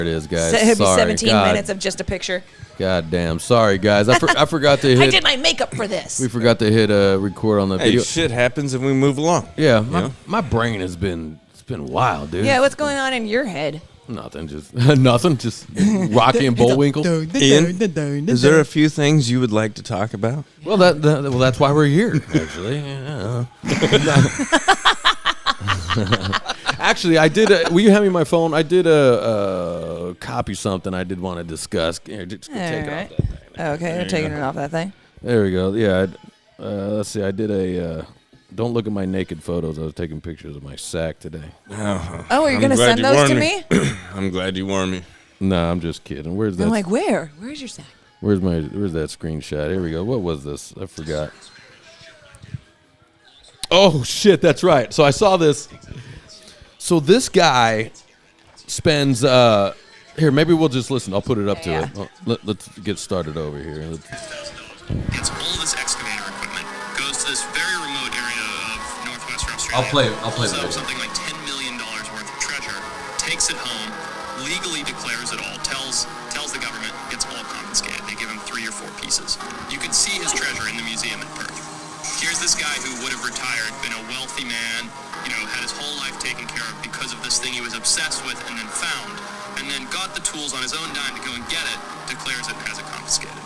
it is, guys. It'd be Sorry. 17 God. minutes of just a picture. God damn. Sorry, guys. I forgot to hit. I did my makeup for this. We forgot to hit record on the Hey, video. shit happens and we move along. Yeah, my brain has been wild, dude. Yeah, what's going on in your head? Nothing, just nothing, just Rocky and Bullwinkle. Ian, is there a few things you would like to talk about? Well, that's why we're here, actually. Yeah. Actually, I did. Will you hand me my phone? I did copy something I did want to discuss. Here, just take it off that thing. Okay, you're taking it off that thing. There we go. Yeah. Let's see. I did a. Don't look at my naked photos. I was taking pictures of my sack today. Oh, are you going to send those to me? I'm glad you warned me. No, I'm just kidding. Where's that? I'm like, where? Where's your sack? Where's that screenshot? Here we go. What was this? I forgot. Oh shit, that's right. So I saw this. So this guy spends here, maybe we'll just listen. I'll put it up to it. Let's get started over here. Gets all of this excavator equipment, goes to this very remote area of northwestern Australia. I'll play the video. Something like $10 million worth of treasure, takes it home, legally declares it all, tells the government, gets all confiscated. They give him 3 or 4 pieces. You can see his treasure in the museum in Perth. Here's this guy who would have retired, been a wealthy man, had his whole life taken care of because of this thing he was obsessed with and then found, and then got the tools on his own dime to go and get it, declares it, has it confiscated.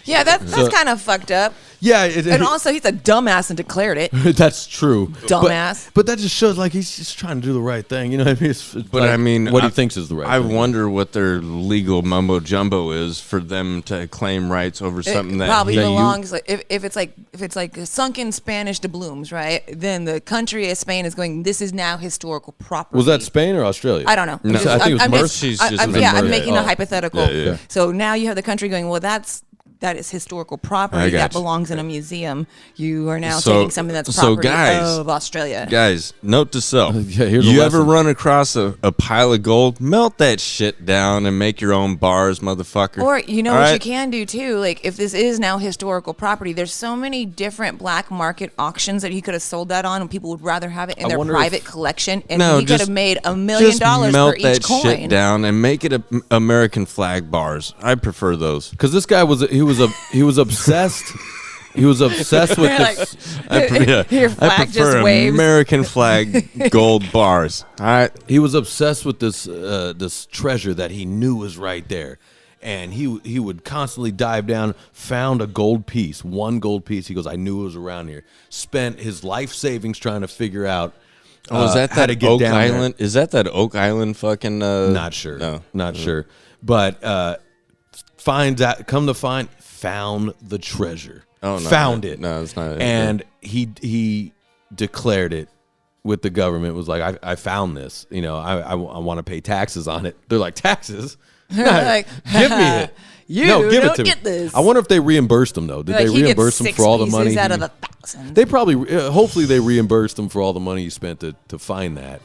Yeah, that's kind of fucked up. Yeah, and also he's a dumbass and declared it. That's true. Dumbass. But that just shows like he's just trying to do the right thing. You know what I mean? But like I mean, what he thinks is the right thing. I wonder what their legal mumbo jumbo is for them to claim rights over something that probably belongs. Like if it's like sunken Spanish doubloons, right? Then the country of Spain is going. This is now historical property. Was that Spain or Australia? I don't know. No, I think it was Merck. I'm making a hypothetical. Yeah. So now you have the country going. Well, that is historical property that belongs in a museum. You are now taking something that's property of Australia. Guys, note to self. Here's you ever run across a pile of gold? Melt that shit down and make your own bars, motherfucker. Or what you can do too, like if this is now historical property, there's so many different black market auctions that he could have sold that on and people would rather have it in their private collection and he could have made $1 million for each melt that coin. shit down and make it American flag bars. I prefer those. Because this guy was obsessed. He was obsessed with this. Your flag just prefer waves. American flag gold bars. All right. He was obsessed with this treasure that he knew was right there, and he would constantly dive down. Found a gold piece, one gold piece. He goes, I knew it was around here. Spent his life savings trying to figure out. Is that how to get Oak down Island? there. Is that Oak Island fucking? Not sure. No, not sure. But found the treasure. Oh, no, found it. No, it's not. And he declared it with the government. Was like, I found this. I want to pay taxes on it. They're like, taxes? Like, give me it. You give don't it to get me. this. I wonder if they reimbursed him though. Did they reimburse him for all the money? Out of 1,000. They probably, hopefully, they reimbursed him for all the money he spent to find that.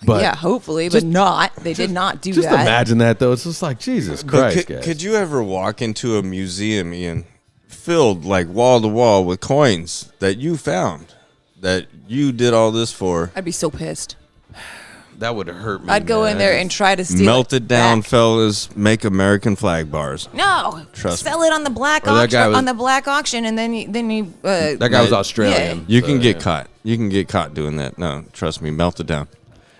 But yeah, hopefully, but not. They did not do just that. Just imagine that though. It's just like Jesus Christ, guys. Could you ever walk into a museum, Ian, filled like wall to wall with coins that you found, that you did all this for? I'd be so pissed. That would hurt me. I'd go in there and try to steal melt it down, back. fellas. Make American flag bars. No, Trust sell it on the black auction, and then you. That guy was Australian. Yeah. You can get caught. You can get caught doing that. No, trust me. Melt it down.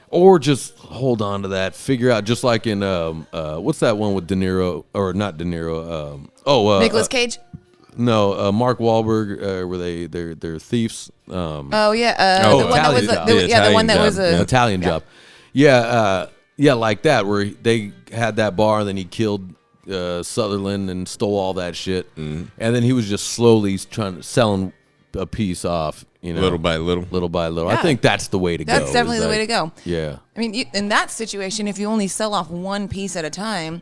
Or just hold on to that. Figure out, just like in what's that one with De Niro, or not De Niro? Nicolas Cage. No, Mark Wahlberg. Where they're thieves. The one that was a Italian job. Yeah, like that, where they had that bar, and then he killed Sutherland and stole all that shit, and then he was just slowly selling a piece off. Little by little. Yeah. I think that's the way to go. That's definitely the way to go. Yeah. I mean, in that situation, if you only sell off one piece at a time,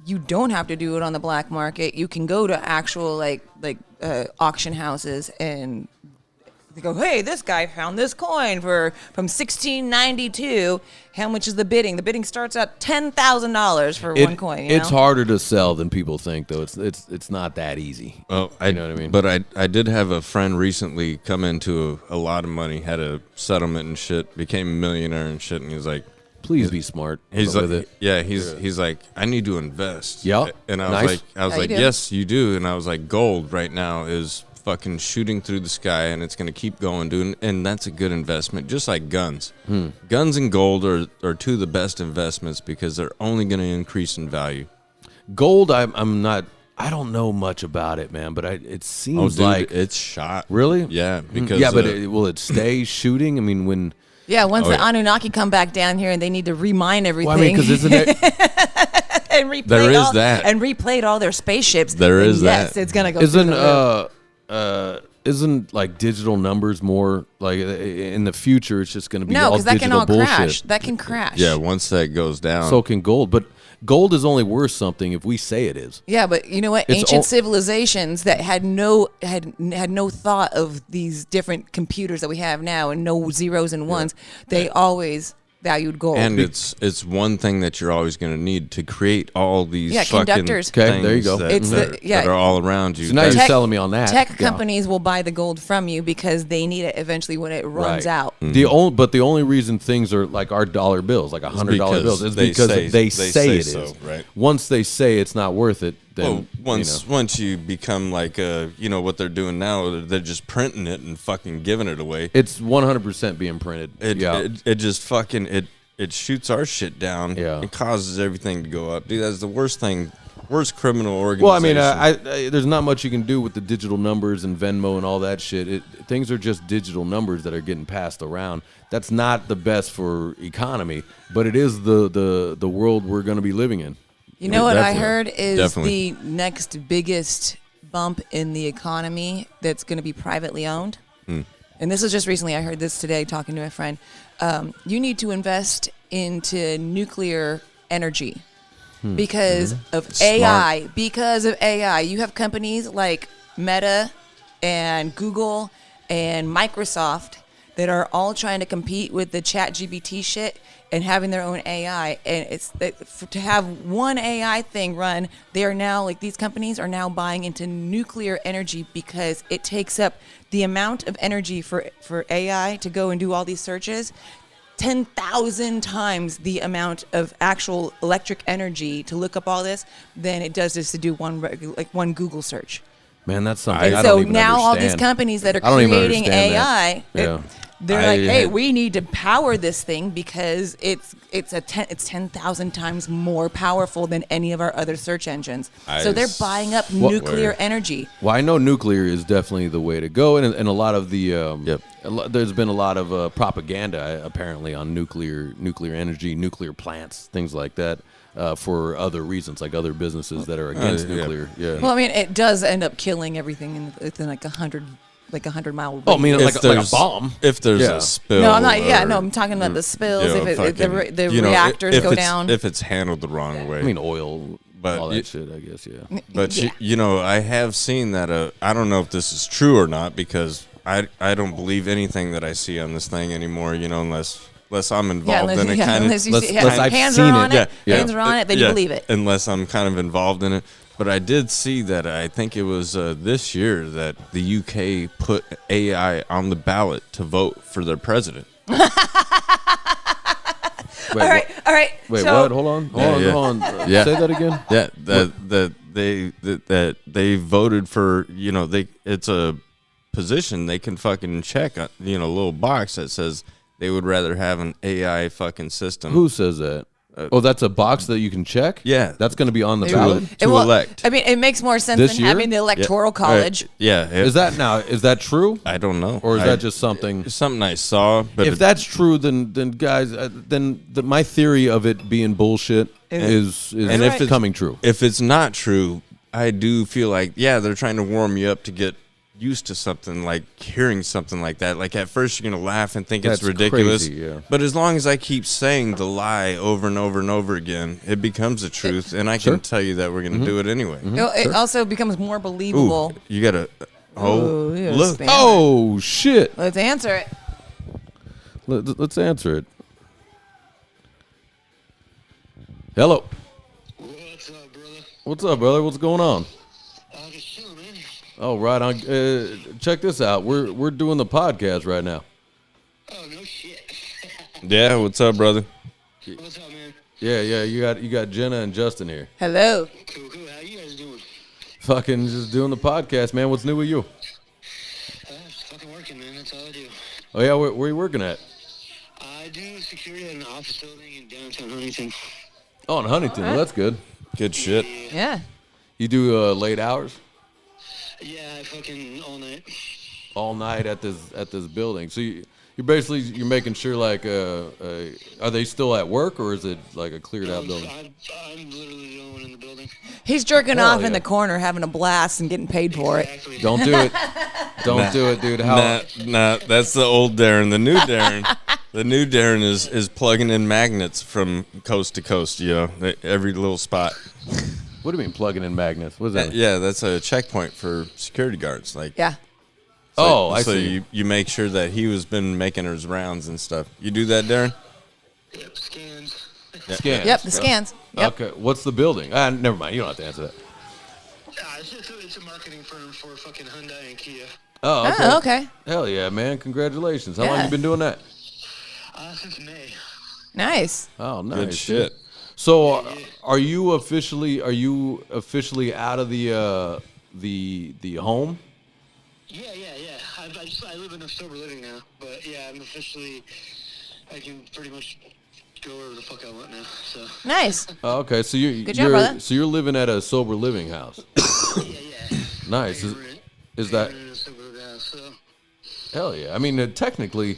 you don't have to do it on the black market. You can go to actual auction houses and they go, hey, this guy found this coin from 1692. How much is the bidding? The bidding starts at $10,000 for one coin. It's harder to sell than people think, though. It's not that easy. Oh, you know what I mean? But I did have a friend recently come into a lot of money, had a settlement and shit, became a millionaire and shit, and he was like, Please be smart. He's with like, it. yeah, he's like, I need to invest. Yeah. And I was Nice. like, Oh, you do? yes, you do. And I was like, gold right now is fucking shooting through the sky, and it's going to keep going, dude. And that's a good investment, just like guns. Guns and gold are two of the best investments because they're only going to increase in value. Gold, I'm not. I don't know much about it, man. But it seems like it's shot. really. Yeah, because Yeah, but will it stay shooting? I mean, when. Yeah, once the yeah. Anunnaki come back down here and they need to remine everything. Well, I mean, because isn't it? and replate There is all, that. and replayed all their spaceships. There then is yes, that. it's gonna go. through the roof. Isn't like digital numbers more like in the future? It's just going to be No, all because that can digital all bullshit. crash. That can crash. Yeah, once that goes down. So can gold, but gold is only worth something if we say it is. Yeah, but you know what? It's Ancient all- civilizations that had no thought of these different computers that we have now and no zeros and ones. They always valued gold. and it's one thing that you're always going to need to create all these Yeah, fucking conductors. Okay, things there you go. that, It's the- that, yeah. that are all around you. So now That's- you're selling me on that. Tech Yeah. companies will buy the gold from you because they need it eventually when it runs Right. out. The only reason things are like our dollar bills, like $100 because bills, is they because say- they they say say it is. so, right. Once they say it's not worth it, then Well, once you become like what they're doing now, they're just printing it and fucking giving it away. it's 100% being printed. It just fucking it shoots our shit down. Yeah. It causes everything to go up. Dude, that's the worst thing. Worst criminal Well, I organization. mean, I there's not much you can do with the digital numbers and Venmo and all that shit. Things are just digital numbers that are getting passed around. That's not the best for economy, but it is the world we're going to be living in. You know what I Definitely. heard is Definitely. the next biggest bump in the economy that's going to be privately owned. And this was just recently. I heard this today talking to a friend. You need to invest into nuclear energy because of AI. Because of AI. You have companies like Meta and Google and Microsoft that are all trying to compete with the ChatGPT shit and having their own AI. And it's to have one AI thing run, they are now, like, these companies are now buying into nuclear energy because it takes up the amount of energy for AI to go and do all these searches 10,000 times the amount of actual electric energy to look up all this than it does just to do one Google search. Man, that's something I So don't even now all these understand. companies that are I don't even creating understand AI, that. Yeah. they're I like, hey, had- we need to power this thing because it's 10,000 times more powerful than any of our other search engines. So they're buying up nuclear energy. Well, I know nuclear is definitely the way to go, and a lot of the Yep. there's been a lot of propaganda apparently on nuclear energy, nuclear plants, things like that, for other reasons, like other businesses that are against yeah. nuclear. Yeah. Well, I mean, it does end up killing everything within like 100-mile radius. Oh, I mean, If like a there's- bomb. If there's Yeah. a spill. No, I'm not. Yeah, or, no, I'm talking about the spills. you know, if fucking- the you know, reactors if go it's- down. If it's handled the wrong way. I mean, oil, But all you- that shit. I guess. Yeah. But Yeah. you know, I have seen that. I don't know if this is true or not because I don't believe anything that I see on this thing anymore. You know, unless I'm involved in it. unless you Let's- see, let's- I've hands seen are it. on it. Yeah. Hands are on it. Then you Yeah, believe it. Unless I'm kind of involved in it. But I did see that. I think it was this year that the UK put AI on the ballot to vote for their president. Wait, All right, all right. Wait, so, what? Hold on. Yeah. Hold on. Yeah. Say that again. Yeah, that they voted for. You know, it's a position they can fucking check. A little box that says they would rather have an AI fucking system. Who says that? Oh, that's a box that you can check? Yeah. That's going to be on the It ballot? will- to it will- elect. I mean, it makes more sense This than year? having the electoral college. Yeah, Is that true? I don't know. Or is that just something? It's something I saw? But If that's true, then guys, my theory of it being bullshit is and if it's coming true. if it's not true, I do feel like they're trying to warm you up to get used to something, like hearing something like that. Like at first you're gonna laugh and think That's it's ridiculous, crazy, yeah. but as long as I keep saying the lie over and over and over again, it becomes the truth, and I can tell you that we're gonna do it anyway. It also becomes more believable. Ooh, you gotta. Ooh, you gotta Look. spam. Oh shit! Let's answer it. Let's answer it. Hello. What's up, brother? What's up, brother? What's going on? Just chilling, man. Oh, right on. Check this out. We're doing the podcast right now. Oh, no shit. Yeah, what's up, brother? What's up, man? Yeah, you got Jenna and Justin here. Hello. Cool. How you guys doing? Fucking just doing the podcast, man. What's new with you? Just fucking working, man. That's all I do. Oh yeah, where are you working at? I do security in an office building in downtown Huntington. Oh, in Huntington. Well, that's good. Good shit. Yeah. You do late hours? Yeah, I fucking all night. All night at this building. So you're making sure like are they still at work or is it like a cleared out building? I'm literally the only one in the building. He's jerking Hell off yeah. in the corner, having a blast and getting paid for it. Exactly. Don't do it. Don't do it, dude. How? Nah, that's the old Darren. The new Darren is plugging in magnets from coast to coast, every little spot. What do you mean plugging in magnets? What is that? Yeah, that's a checkpoint for security guards. Like, Yeah. Oh, I so see. you make sure that he was been making his rounds and stuff. You do that, Darren? Yep, scans. Scans. Yep, the scans. Yep. Okay. What's the building? Never mind. You don't have to answer that. It's a marketing firm for fucking Hyundai and Kia. Oh, okay. Oh, okay. Hell yeah, man. Congratulations. How long Yeah. you been doing that? Since May. Nice. Oh, nice. Good shit. So, are you officially out of the home? Yeah. I live in a sober living now, but yeah, I'm officially. I can pretty much go wherever the fuck I want now. So. Nice. Oh, okay, so Good job, brother. you're living at a sober living house. Yeah. Nice. Is that In a sober living house, so. hell yeah? I mean, technically,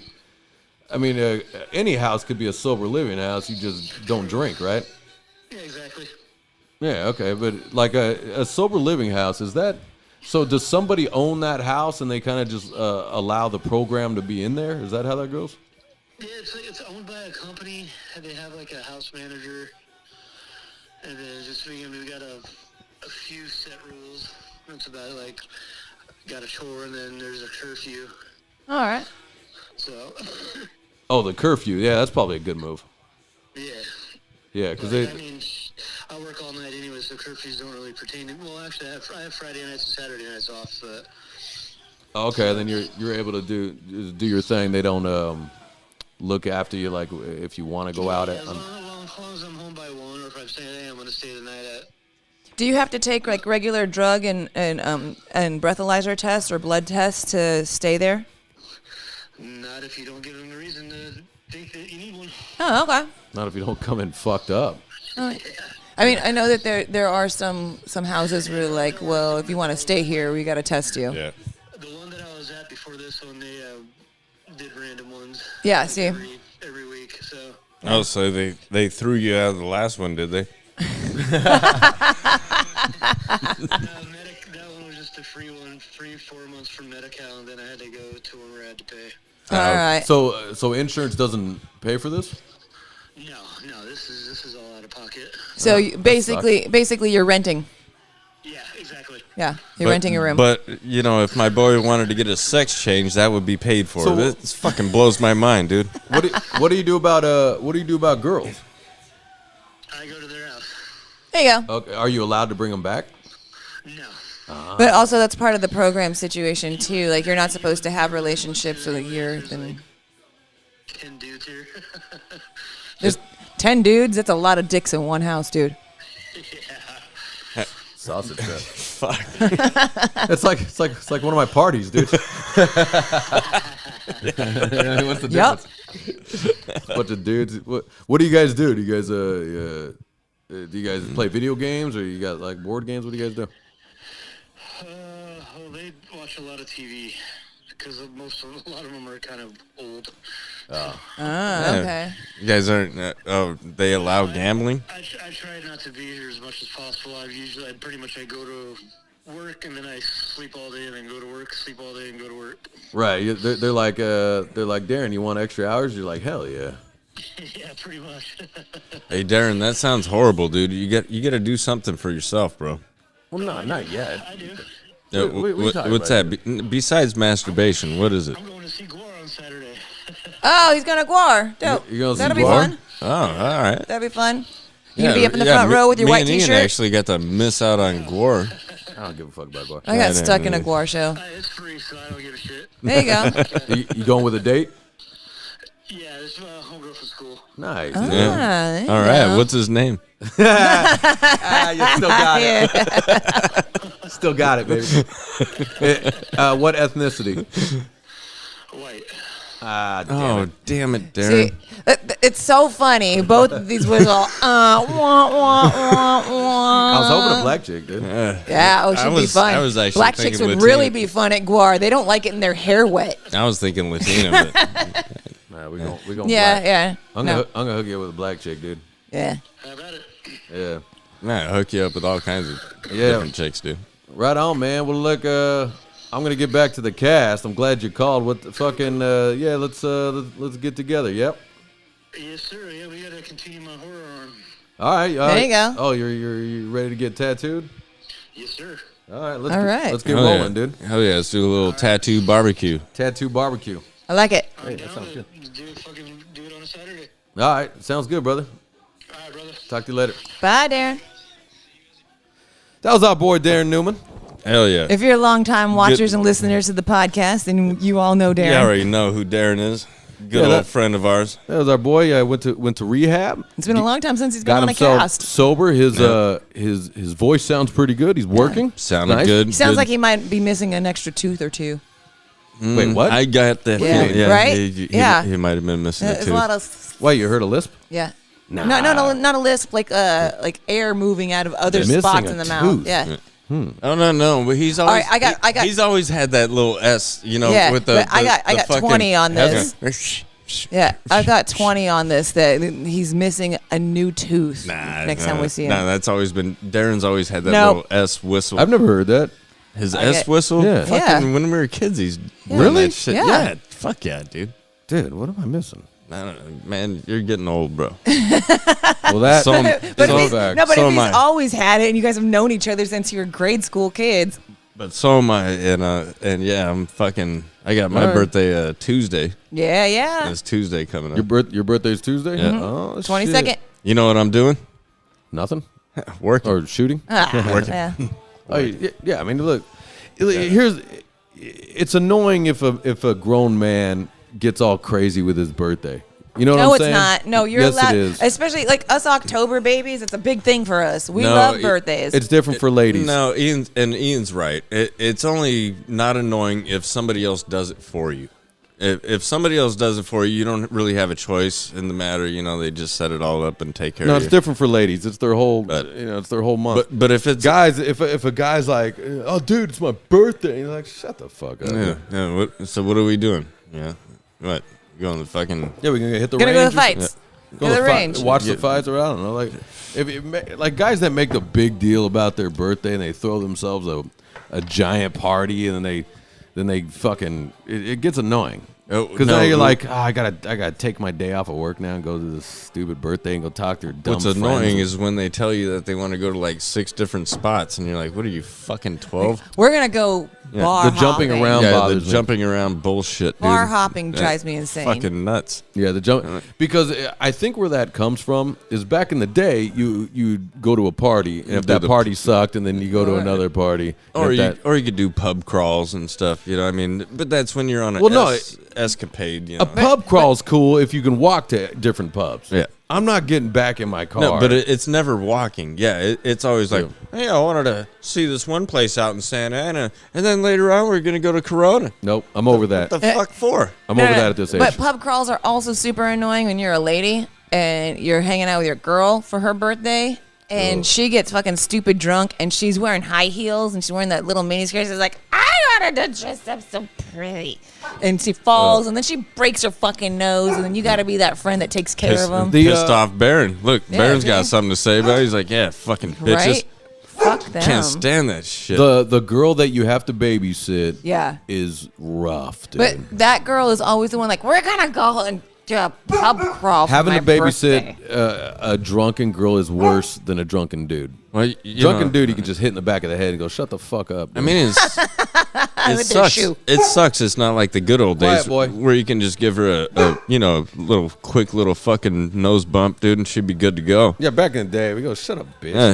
any house could be a sober living house. You just don't drink, right? Yeah, exactly. Yeah. Okay, but like a sober living house, is that? So does somebody own that house and they kind of just allow the program to be in there? Is that how that goes? Yeah, it's owned by a company. And they have like a house manager, and then just we got a few set rules. It's about like got a chore, and then there's a curfew. All right. So Oh, the curfew. Yeah, that's probably a good move. yeah. Yeah, because But, I mean, I work all night anyway, so curfews don't really pertain to. Well, actually, I have Friday nights and Saturday nights off, but. okay, then you're able to do your thing. They don't look after you like if you want to go out at. As long as I'm home by 1, or if I'm staying, I'm gonna stay the night at. Do you have to take like regular drug and breathalyzer tests or blood tests to stay there? Not if you don't give them a reason to think that you need one. Oh, okay. Not if you don't come in fucked up. I mean, I know that there are some houses where like, well, if you want to stay here, we got to test you. Yeah. The one that I was at before this one, they did random ones. Yeah, see. Every week, so. Oh, so they threw you out of the last one, did they? That one was just a free one, free 4 months from Medi-Cal, and then I had to go to one where I had to pay. All right. So insurance doesn't pay for this? No, this is all out of pocket. So basically, you're renting. Yeah, exactly. Yeah, you're renting a room. But if my boy wanted to get a sex change, that would be paid for. So- This fucking blows my mind, dude. What do you do about girls? I go to their house. There you go. Okay, are you allowed to bring them back? No. But also, that's part of the program situation too. Like, you're not supposed to have relationships with a year. Then 10 dudes here. there's 10 dudes. That's a lot of dicks in one house, dude. Yeah. Sausage fest. Fuck. It's like one of my parties, dude. What's the Yup. difference? Bunch of dudes. What do you guys do? Do you guys play video games or you got like board games? What do you guys do? Well, they watch a lot of TV because a lot of them are kind of old. Okay. You guys aren't. They allow gambling. I try not to be here as much as possible. I go to work and then I sleep all day and then go to work, sleep all day and go to work. Right. They're like Darren. You want extra hours? You're like hell yeah. Yeah, pretty much. Hey, Darren, that sounds horrible, dude. You got to do something for yourself, bro. Well, no, not yet. I do. What are you talking What's about that? Besides masturbation, what is it? I'm going to see Gore on Saturday. Oh, he's gonna Guar. Dope. You're gonna see That'll be Guar? fun. Oh, all right. That'd be fun. You gonna be up in the front me- row with your me white and Ian T-shirt? actually got to miss out on Gore. I don't give a fuck about Guar. I got Right, stuck in a right. Guar show. It's free, so I don't give a shit. There you go. You going with a date? Yeah, this is my homegirl from school. Nice. Ah, dude. Yeah. you All right. know. What's his name? You still got it. Still got it, baby. What ethnicity? White. Ah, damn Oh, it. damn it, See, Darren. it's so funny. Both of these was all, wah, wah, wah, I was hoping a wah. black chick, dude. Yeah, oh, she'd be fun. I was actually Black chicks thinking would Latina. really be fun at Guar. They don't like getting their hair wet. I was thinking Latina, but Nah, we going Yeah, black. yeah. I'm No. gonna hook you up with a black chick, dude. Yeah. How about it? Yeah. man, hook you up with all kinds of Yeah. different chicks, dude. Right on, man. Well, look, I'm gonna get back to the cast. I'm glad you called. What the fucking yeah? Let's get together. Yep. Yes, sir. Yeah, we gotta continue my horror arm. All right. There you go. Oh, you're ready to get tattooed? Yes, sir. All right. All right. Let's get Hell rolling, yeah. dude. Hell yeah, let's do a little tattoo barbecue. Tattoo barbecue. I like it. I'm that down sounds to good. do it on a Saturday. All right. Sounds good, brother. All right, brother. Talk to you later. Bye, Darren. That was our boy Darren Newman. Hell yeah. If you're longtime watchers and listeners to the podcast, then you all know Darren. You already know who Darren is. Good Yeah, old that- friend of ours. That was our boy. Went to rehab. It's been a long time since he's been Got on a himself cast. sober. His voice sounds pretty good. He's working. Sounded Nice. good. He sounds good. like he might be missing an extra tooth or two. Wait, what? I got that Yeah, feeling. Yeah, right? Yeah. He might have been missing a There's tooth. a lot of Wait, you heard a lisp? yeah. Nah. No, not a lisp, like air moving out of other Missing spots a in the tooth. mouth. Yeah. Oh no, but he's always. right, I got- He's always had that little S, you know, Yeah, with the. but I got fucking 20 on this. Okay. Yeah, I got 20 on this that he's missing a new tooth Nah, next time we see him. Nah, that's always been. Darren's always had that Nope. little S whistle. I've never heard that. His I S get- whistle. Yeah. Fucking Yeah. when we were kids, he's doing Really? that shit. Yeah. Yeah. Fuck yeah, dude. Dude, what am I missing? I don't know, man. You're getting old, bro. Well, that. So, But so- if he's, back. no, but So if am he's I. always had it and you guys have known each other since you were grade school kids. But so am I, and yeah, I'm fucking. I got my All right. birthday Tuesday. Yeah, yeah. It's Tuesday coming up. Your birthday's Tuesday? Yeah. Oh, 22nd. shit. You know what I'm doing? Nothing? Working. Or shooting? Ah, Working. yeah. Oh, yeah, I mean, look, it's annoying if a grown man gets all crazy with his birthday. You know what No, I'm it's saying? not. No, you're yes, allowed. it is. Especially like us October babies. It's a big thing for us. We No, love birthdays. It's different for ladies. No, Ian's right. It's only not annoying if somebody else does it for you. If somebody else does it for you, you don't really have a choice in the matter. You know, they just set it all up and take care No, of it's you. different for ladies. It's their whole, But- it's their whole month. But if it's guys, if a guy's like, oh, dude, it's my birthday, you're like, shut the fuck up. yeah. So what are we doing? Yeah. What? Going to fucking. Yeah, we're gonna hit the Gonna range. go to fights. Go to the fi- range. Watch the Yeah. fights, or I don't know, like guys that make a big deal about their birthday and they throw themselves a giant party and then they fucking it gets annoying. Because now you're like, I gotta take my day off of work now and go to this stupid birthday and go talk to your dumb What's friends. annoying is when they tell you that they want to go to like 6 different spots, and you're like, "What are you fucking 12?" We're gonna go bar The jumping hopping. around Yeah, the bothers me. jumping around bullshit, dude. Bar hopping That- drives me insane. Fucking nuts. Yeah, the jump because I think where that comes from is back in the day you go to a party and if do that the- party sucked and then you go to another party Or and you, if that, or you could do pub crawls and stuff, you know. I mean, but that's when you're on an Well, no, escapade, you a know. pub crawl's cool if you can walk to different pubs. Yeah. I'm not getting back in my car. No, but it's never walking. Yeah, it's always like, hey, I wanted to see this one place out in Santa Ana, and then later on we're gonna go to Corona. Nope, I'm over that. What the fuck for? I'm No, over no, that at this age. But pub crawls are also super annoying when you're a lady and you're hanging out with your girl for her birthday. And she gets fucking stupid drunk, and she's wearing high heels, and she's wearing that little mini skirt. She's like, I wanted to dress up so pretty. And she falls, and then she breaks her fucking nose, and then you got to be that friend that takes care of them. Pissed off Baron. Look, Yeah, Baron's got dude. something to say about it. He's like, yeah, fucking bitches. Right? Fuck them. Can't stand that shit. the girl that you have to babysit Yeah. is rough, dude. But that girl is always the one like, we're going to go and do a pub crawl for Having my to babysit birthday." a drunken girl is worse than a drunken dude. well, you Drunken know, you can just hit in the back of the head and go, shut the fuck up. I dude." mean, it With their sucks. shoe. It sucks. It's not like the good old Quiet days boy. where you can just give her a little quick little fucking nose bump, dude, and she'd be good to go. Yeah, back in the day, we go, shut up, bitch. Yeah,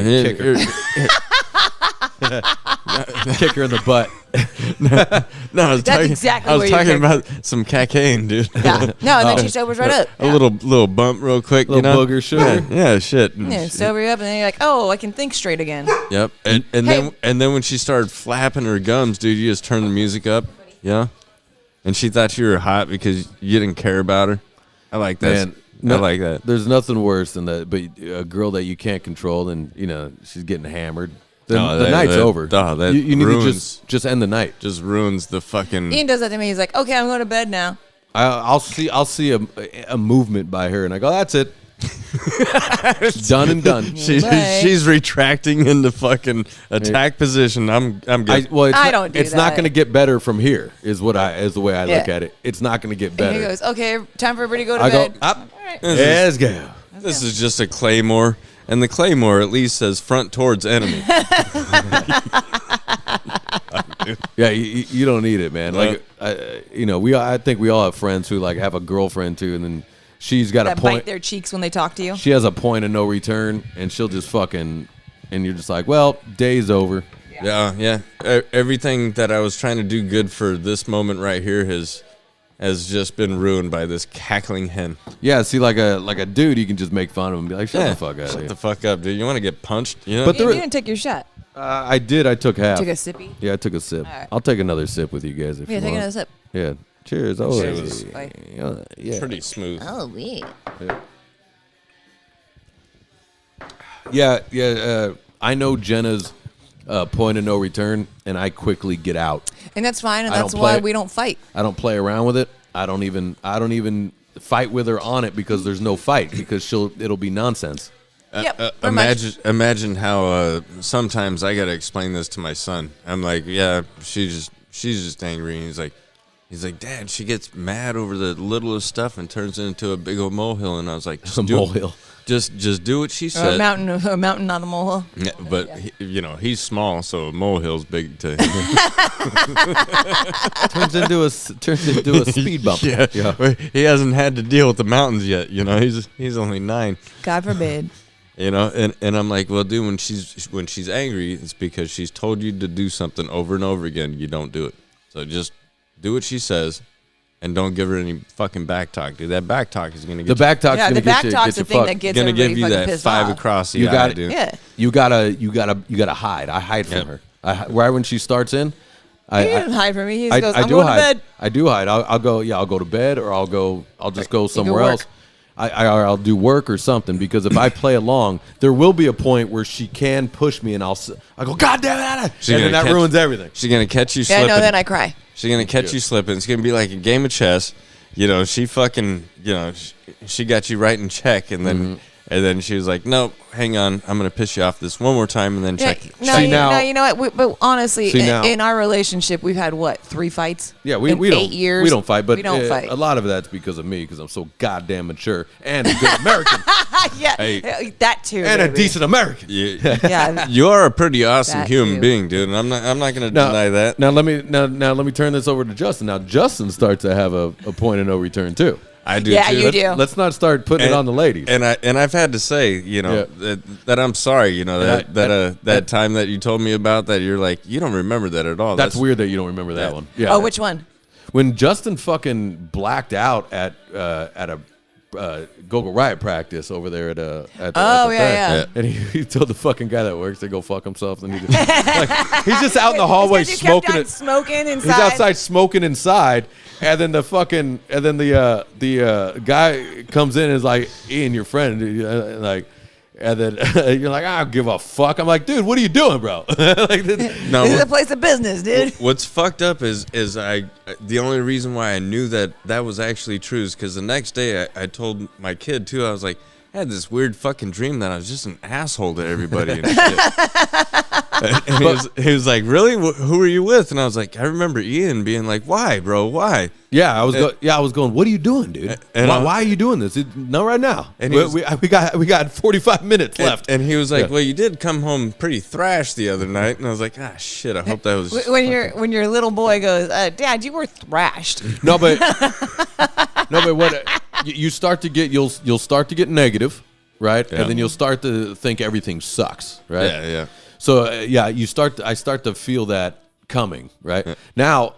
And kick her in the butt. No, I was That's talking, exactly I what was you're talking talking- about some cocaine, dude. Yeah. No, and then she sobers right up. A little bump real quick, Little you know? booger sugar. Yeah, shit. Yeah, sober you up, and then you're like, oh, I can think straight again. Yep. And Hey. then when she started flapping her gums, dude, you just turned the music up. Yeah. And she thought you were hot because you didn't care about her. I like that. Man, I like that. There's nothing worse than that. But a girl that you can't control, and she's getting hammered. The night's over. That you need ruins, to just end the night. just ruins the fucking. Ian does that to me. He's like, okay, I'm going to bed now. I'll see a movement by her, and I go, that's it. Done and done. Bye. She's retracting into fucking attack position. I'm good. I don't do It's not that. going to get better from here. Is the way I look Yeah. at it. It's not going to get And better. he goes, okay, time for everybody to go to I go bed. up. All right. Let's go. This is just a claymore, and the claymore at least says front towards enemy. Yeah, you don't need it, man. Like, I think we all have friends who like have a girlfriend too, and then she's got That a point. bite their cheeks when they talk to you. She has a point of no return, and she'll just fucking, and you're just like, well, day's over. Yeah. Everything that I was trying to do good for this moment right here has just been ruined by this cackling hen. Yeah, see, like a dude, you can just make fun of him and be like, shut the fuck out of Shut here. the fuck up, dude. You want to get punched? You know? But You there- didn't take your shot. I did. I took half. Took a sippy. Yeah, I took a sip. All right. I'll take another sip with you guys if Yeah, you take want. another sip. Yeah. Cheers. Oh, Cheers. Bye. yeah. pretty smooth. Oh, wait. Yeah. I know Jenna's point of no return, and I quickly get out. And that's fine, and I that's don't why play- we don't fight. I don't play around with it. I don't even fight with her on it because there's no fight because it'll be nonsense. Yep. pretty much. Imagine how sometimes I gotta explain this to my son. I'm like, yeah, she's just angry, and he's like, Dad, she gets mad over the littlest stuff and turns it into a big old molehill. And I was like, just A do it. molehill. Just do what she Or said. a mountain, not a molehill. Yeah, but he's small, so a molehill's big to him. turns into a speed bump. Yeah. He hasn't had to deal with the mountains yet. He's only 9. God forbid. And I'm like, well, dude, when she's angry, it's because she's told you to do something over and over again. You don't do it. So just do what she says, and don't give her any fucking back talk, dude. That back talk is gonna get The back talk's Yeah, gonna the get back you. talk's Get the you thing fucked. that gets gonna everybody give you fucking that pissed 5 off. across the You eye, got it. dude. Yeah. You gotta hide. I hide from her. Right when she starts in, He didn't hide from me. He I goes, I I'm do going hide. to bed. I do hide. I'll go to bed, or I'll just go somewhere work. else. I'll do work or something, because if I play along, there will be a point where she can push me, and I go, God damn it! And then that ruins everything. She's gonna catch you Yeah, slipping. no, then I cry. She's gonna catch you slipping. It's gonna be like a game of chess. She fucking, she got you right in check, and then she was like, "Nope, hang on, I'm gonna piss you off this one more time, and then Yeah, check." no, See, you, now- no, you know what? But honestly, See, now- in our relationship, we've had what, 3 fights? Yeah, In we don't 8 years. we don't fight, but we don't fight. a lot of that's because of me, because I'm so goddamn mature and a good American Yeah, Hey. that too. and a baby. decent American. Yeah, You are a pretty awesome That human too. being, dude, and I'm not gonna deny that. Now let me turn this over to Justin. Now Justin starts to have a point of no return too. I do Yeah, too. you do. Let's not start putting it on the ladies. And I've had to say, that I'm sorry, that time that you told me about that, you're like, you don't remember that at all. That's weird that you don't remember that one. Yeah. Oh, which one? When Justin fucking blacked out at a Go-Go Riot practice over there at the Oh, thing. yeah. And he told the fucking guy that works to go fuck himself. And he's just out in the hallway It's 'cause you kept smoking on it. smoking inside. He's outside smoking inside, and then the guy comes in and is like, Ian, your friend, and then you're like, I don't give a fuck. I'm like, dude, what are you doing, bro? No, This is a place of business, dude. what's fucked up is the only reason why I knew that was actually true is because the next day I told my kid too. I was like, I had this weird fucking dream that I was just an asshole to everybody and shit. And he was like, really? Who are you with? And I was like, I remember Ian being like, why, bro? Why? I was going, what are you doing, dude? And why are you doing this? Not right now. And we got 45 minutes left. And he was like, Yeah. well, you did come home pretty thrashed the other night. And I was like, shit, I hope that was... When your little boy goes, Dad, you were thrashed. No, but what you start to get, you'll start to get negative, right? Yeah. And then you'll start to think everything sucks, right? Yeah. So I start to feel that coming, right? Now,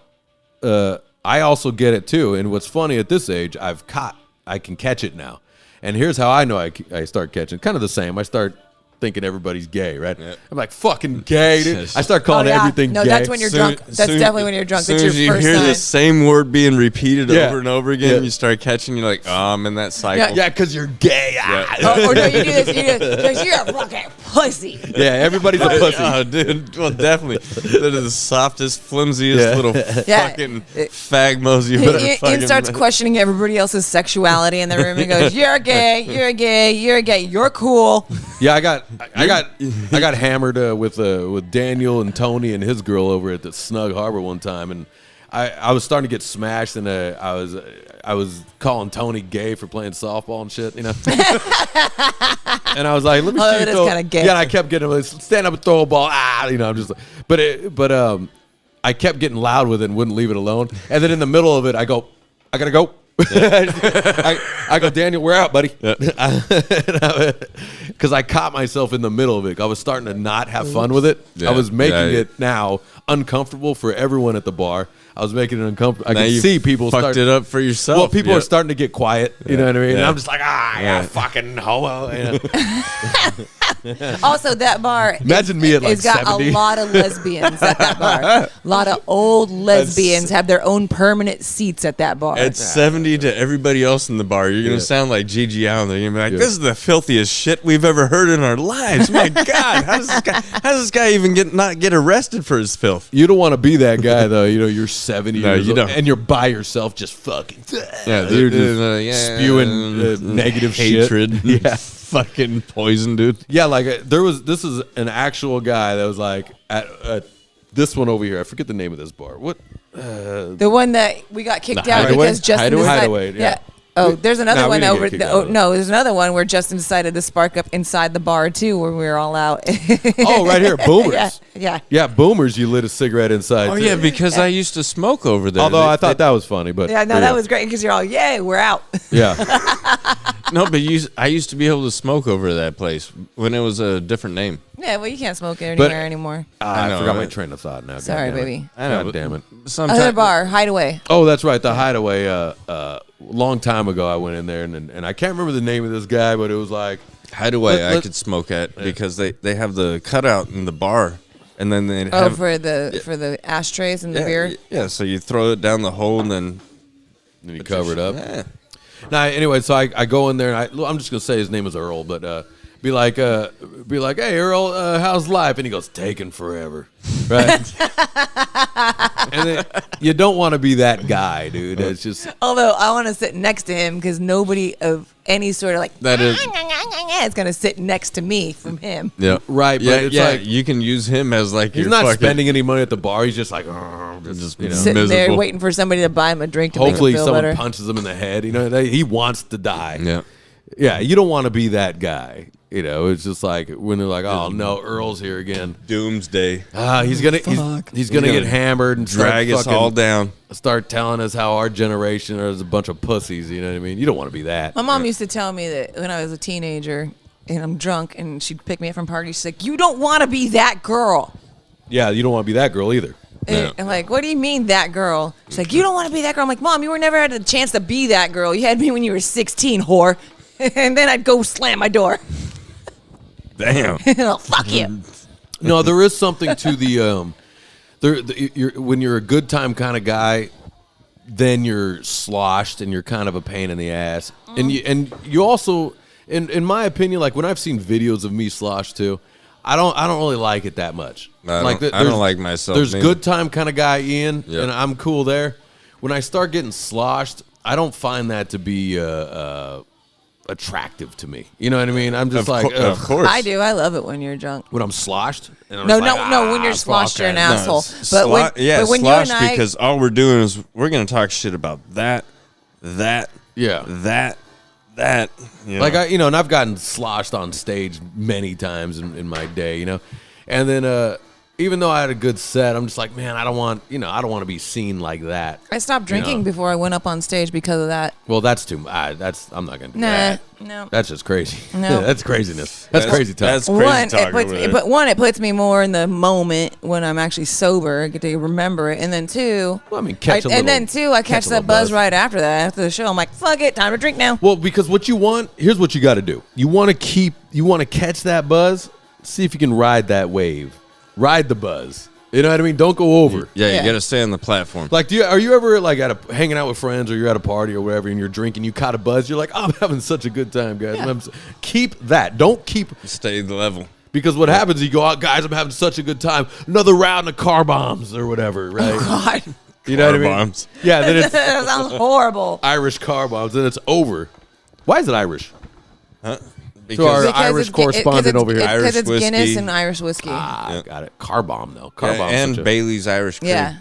I also get it too. And what's funny at this age, I can catch it now. And here's how I know I start catching. Kind of the same. I start thinking everybody's gay, right? Yeah. I'm like, fucking gay, dude. I start calling everything gay. No, that's when you're drunk. That's definitely when you're drunk. That's your first sign. As soon as you hear the same word being repeated over and over again, you start catching, you're like, oh, I'm in that cycle. Yeah, because you're gay. Or no, you do this, because you're a fucking pussy. Yeah, everybody's a pussy. Oh, dude. Well, definitely. That is the softest, flimsiest little fucking fagmos you ever fucking... He starts questioning everybody else's sexuality in the room. He goes, you're gay, you're gay, you're gay, you're cool. Yeah, I got hammered with Daniel and Tony and his girl over at the Snug Harbor one time, and I was starting to get smashed, and I was calling Tony gay for playing softball and shit, you know. And I was like, "Let me see you throw." Kind of gay. Yeah, and I kept getting like, stand up and throw a ball. You know, I'm just like, but I kept getting loud with it and wouldn't leave it alone. And then in the middle of it, I go, "I gotta go." I go, Daniel, we're out, buddy. Because I caught myself in the middle of it. I was starting to not have fun with it. I was making it now uncomfortable for everyone at the bar. I was making it uncomfortable. I could see people fucked it up for yourself. Well, people are starting to get quiet. You know what I mean? And I'm just like, fucking homo. You know? Also, that bar. Imagine me at like 70. It's got a lot of lesbians at that bar. A lot of old lesbians have their own permanent seats at that bar. At 70 to everybody else in the bar, you're going to sound like Gigi Allen. You're going to be like, this is the filthiest shit we've ever heard in our lives. My God, how does this guy even not get arrested for his filth? You don't want to be that guy, though. You know, you're 70 years old, don't. and you're by yourself just fucking you're just spewing negative hatred. Shit. Yeah. Fucking poison, dude. Yeah, like this is an actual guy that was like at this one over here. I forget the name of this bar. What? The one that we got kicked out because Justin decided. Hideaway, yeah. Oh, there's another one over. No, there's another one where Justin decided to spark up inside the bar too, where we were all out. Oh, right here, Boomers. Yeah, Boomers. You lit a cigarette inside. Oh yeah, because I used to smoke over there. Although I thought that was funny, but that was great because you're all, yay, we're out. Yeah. No, but I used to be able to smoke over that place when it was a different name. Yeah, well, you can't smoke anywhere anymore. I forgot my train of thought now. Sorry, baby. I know. God damn it. Other bar, Hideaway. Oh, that's right, the Hideaway. Long time ago, I went in there, and I can't remember the name of this guy, but it was like Hideaway. I could smoke at because they have the cutout in the bar, and then they have for the ashtrays and the beer. Yeah, so you throw it down the hole, and then you cover it up. Yeah. Now, anyway, so I go in there, and I'm just gonna say his name is Earl, but be like, hey Earl, how's life? And he goes, taking forever, right? And then, you don't want to be that guy, dude. It's just. Although I want to sit next to him because nobody of any sort of like that is is gonna sit next to me from him. Yeah, right. But it's like you can use him as like he's not spending any money at the bar. He's just like just sitting miserable. there waiting for somebody to buy him a drink to hopefully make him feel someone better. punches him in the head. You know, he wants to die. Yeah. Yeah, you don't want to be that guy. You know, it's just like when they're like, "Oh no, Earl's here again." Doomsday. He's gonna get hammered and drag us all down. Start telling us how our generation is a bunch of pussies. You know what I mean? You don't want to be that. My mom used to tell me that when I was a teenager and I'm drunk and she'd pick me up from parties. She's like, "You don't want to be that girl." Yeah, you don't want to be that girl either. And I'm like, what do you mean that girl? She's like, you don't want to be that girl. I'm like, Mom, you were never had a chance to be that girl. You had me when you were 16, whore. And then I'd go slam my door. Damn. Oh, fuck you. No, there is something to the when you're a good time kind of guy, then you're sloshed and you're kind of a pain in the ass. And you also, in my opinion, like when I've seen videos of me sloshed too, I don't really like it that much. I don't like myself. There's good time kind of guy Ian, Yep. and I'm cool there. When I start getting sloshed, I don't find that to be attractive to me. You know what I mean? I'm just of course. I do. I love it when you're drunk. when I'm sloshed. And I'm No, just no. When you're fuck sloshed, you're an that. asshole. But when you and sloshed I, because all we're doing is we're gonna talk shit about that. Yeah. You Like know. and I've gotten sloshed on stage many times in my day, and then even though I had a good set, I'm just like, man, I don't want to be seen like that. I stopped drinking before I went up on stage because of that. Well, that's too. I'm not gonna do Nah, that. no. That's just crazy. No. That's craziness. That's crazy talk. That's crazy talk over there. It puts me more in the moment when I'm actually sober. I get to remember it, and then two, Well, I mean, catch a little- I catch a that little buzz buzz. right after that. After the show, I'm like, fuck it, time to drink now. Well, because what you want, here's what you got to do. You want to catch that buzz. See if you can ride that wave. Ride the buzz. You know what I mean? Don't go over. Yeah, Yeah. you got to stay on the platform. Like, are you ever like hanging out with friends, or you're at a party or whatever, and you're drinking, you caught a buzz, you're like, oh, I'm having such a good time, guys. Keep that. Don't keep, Stay the level. because what happens, you go out, guys, I'm having such a good time. Another round of car bombs or whatever, right? Oh, God, You know what I Car mean? bombs. Yeah, then it's that sounds horrible. Irish car bombs, then it's over. Why is it Irish? Huh? To our Because Irish correspondent over here. Because it's Irish Guinness whiskey. and Irish whiskey. Ah, got it. Car bomb though. Car bomb. and Bailey's Irish Cream. Yeah.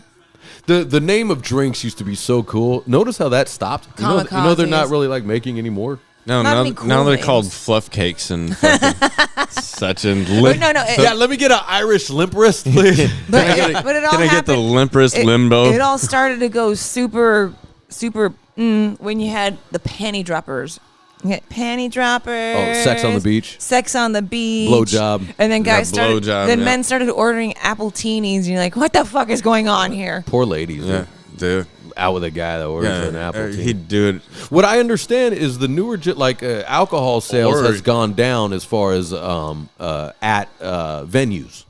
The name of drinks used to be so cool. Notice how that stopped. You know they're not Kamikazes. really like making anymore. No, Not now, any cool now they're names. called fluff cakes and fucking such and But no, Yeah, let me get an Irish limp wrist, please. but it all Can I get the happened- limperest it- limbo? It all started to go super when you had the panty droppers. You had panty droppers. Oh, Sex on the Beach. Sex on the beach. Blowjob. And then guys started. blowjob, then yeah. men started ordering Appletinis, and you're like, "What the fuck is going on here?" Poor ladies. yeah, dude. Out with a guy that orders Yeah, an apple tea. he'd do it. What I understand is the newer alcohol sales Or- has gone down as far as at venues.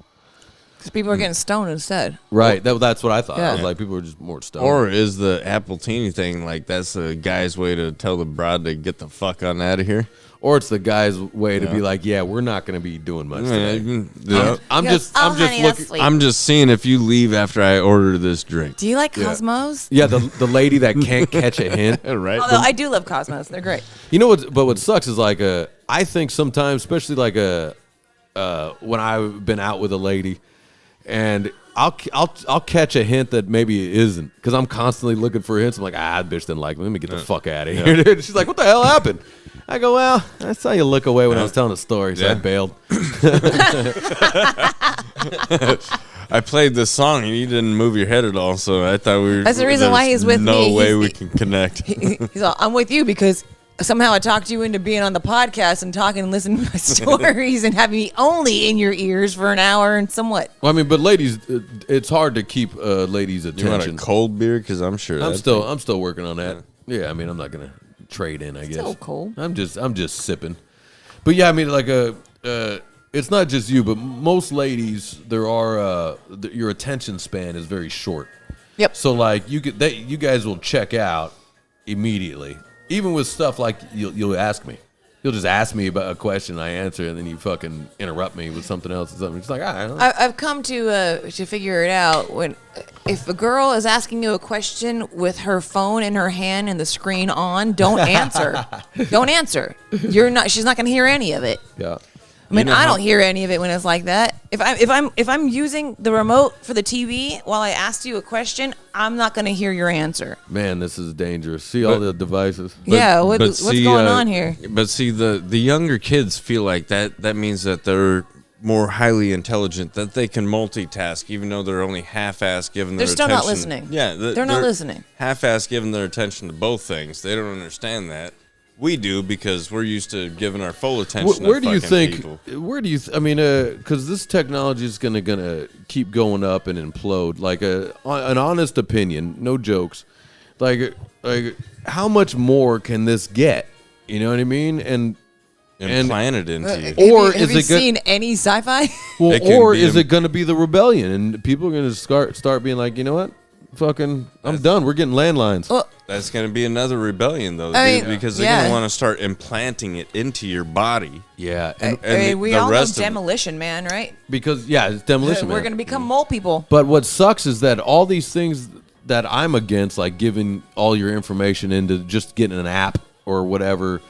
Because people are getting stoned instead. Right. That's what I thought. I was Yeah. like, people are just more stoned. Or is the Appletini thing like that's the guy's way to tell the broad to get the fuck on out of here? Or it's the guy's way to be like, yeah, we're not going to be doing much today. Yeah. I'm He goes, just, I'm "Oh, just honey, that's looking. sweet." I'm just seeing if you leave after I order this drink. Do you like Cosmos? Yeah, the lady that can't catch a hint. Right? Although I do love Cosmos, they're great. You know what? But what sucks is like I think sometimes, especially like when I've been out with a lady, and I'll catch a hint that maybe it isn't, because I'm constantly looking for hints. I'm like, that bitch didn't like me. Let me get the fuck out of here. Dude. She's like, what the hell happened? I go, well, that's how you look away when I was telling a story. So I Yeah. bailed. I played this song and you didn't move your head at all, so I thought we were. That's the reason why there's he's with no me. No way He's- we can connect. He's all, I'm with you because somehow I talked you into being on the podcast and talking and listening to my stories and having me only in your ears for an hour and somewhat. Well, I mean, but ladies, it's hard to keep ladies' You want attention. a cold beer? Because I'm sure I'm that still working on that. Yeah, I mean, I'm not gonna trade in. I guess. Still cold. I'm just sipping. But yeah, I mean, like it's not just you, but most ladies, there are your attention span is very short. Yep. So like you guys will check out immediately, even with stuff like you'll ask me. You'll just ask me about a question, I answer, and then you fucking interrupt me with something else or something. It's like, all right. I've come to figure it out. If a girl is asking you a question with her phone in her hand and the screen on, don't answer. Don't answer. She's not going to hear any of it. Yeah. I mean, You know I how- don't hear any of it when it's like that. If I'm using the remote for the TV while I asked you a question, I'm not going to hear your answer. Man, this is dangerous. See all the devices. What's going on here? But see, the younger kids feel like that means that they're more highly intelligent, that they can multitask, even though they're only half-ass giving their They're still attention. not listening. Yeah, They're not listening. Half-ass giving their attention to both things. They don't understand that. We do, because we're used to giving our full attention. Where to do you fucking think? people. Where do you? I mean, because this technology is gonna keep going up and implode. Like an honest opinion, no jokes. Like how much more can this get? You know what I mean? And Implanted into you. Or have is you it go- seen any sci-fi? well, It can or be is a- it going to be the rebellion, and people are going to start being like, you know what? Fucking, I'm done. We're getting landlines. Well, That's going to be another rebellion, though, I dude, mean, because they're yeah. going to want to start implanting it into your body. Yeah, I and And we the all know rest of- Demolition Man, right? because it's demolition. We're Man. going to become mole people. But what sucks is that all these things that I'm against, like giving all your information into just getting an app or whatever,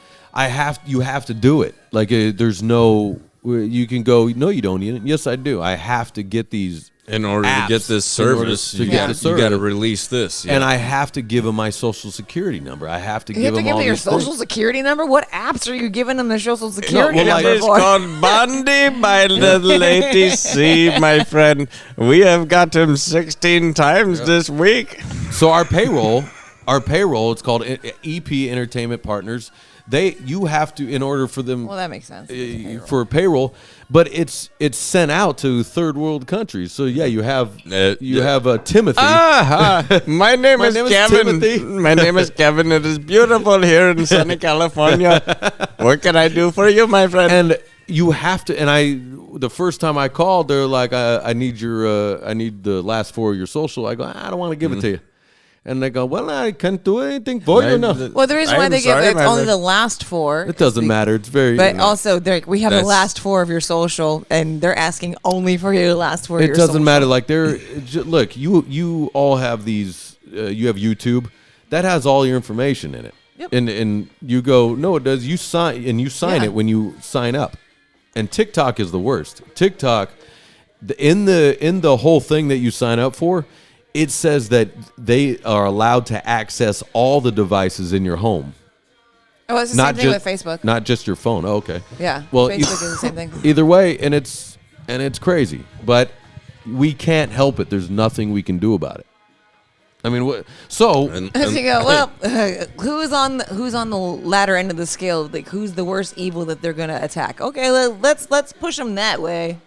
you have to do it. Like there's no, you can go, no, you don't need it. Yes, I do. I have to get these In order to get this service, you got to release this. Yeah. And I have to give them my social security number. I have to You give have to them give all them your these social things. security number? What apps are you giving them the social security well, number It's for? called Bundy by the lady. See, my friend, we have got him 16 times this week. So our payroll, it's called EP Entertainment Partners. You have to, in order for them, Well, that makes sense. for payroll, but it's sent out to third world countries. So yeah, you have Timothy. My name is name is Kevin. Timothy. My name is Kevin. It is beautiful here in sunny California. What can I do for you, my friend? And you have to. And the first time I called, they're like, I need I need the last 4 of your social. I go, I don't want to give it to you. And they go, well, I can't do anything for you. No, Well, the reason why they give it's only the last 4. it doesn't matter. It's very. But also, we have the That's- last 4 of your social, and they're asking only for your last 4 of It your doesn't social. matter. Like look, you all have these. You have YouTube that has all your information in it. Yep. And you go, no, it does. You sign Yeah. it when you sign up. And TikTok is the worst. TikTok, in the whole thing that you sign up for, it says that they are allowed to access all the devices in your home. Oh, it's the same thing with Facebook. Not just your phone. Oh, okay. Yeah. Well, Facebook is the same thing. Either way, and it's crazy, but we can't help it. There's nothing we can do about it. I mean, so So you go, well, who's on the latter end of the scale? Like, who's the worst evil that they're gonna attack? Okay, let's push them that way.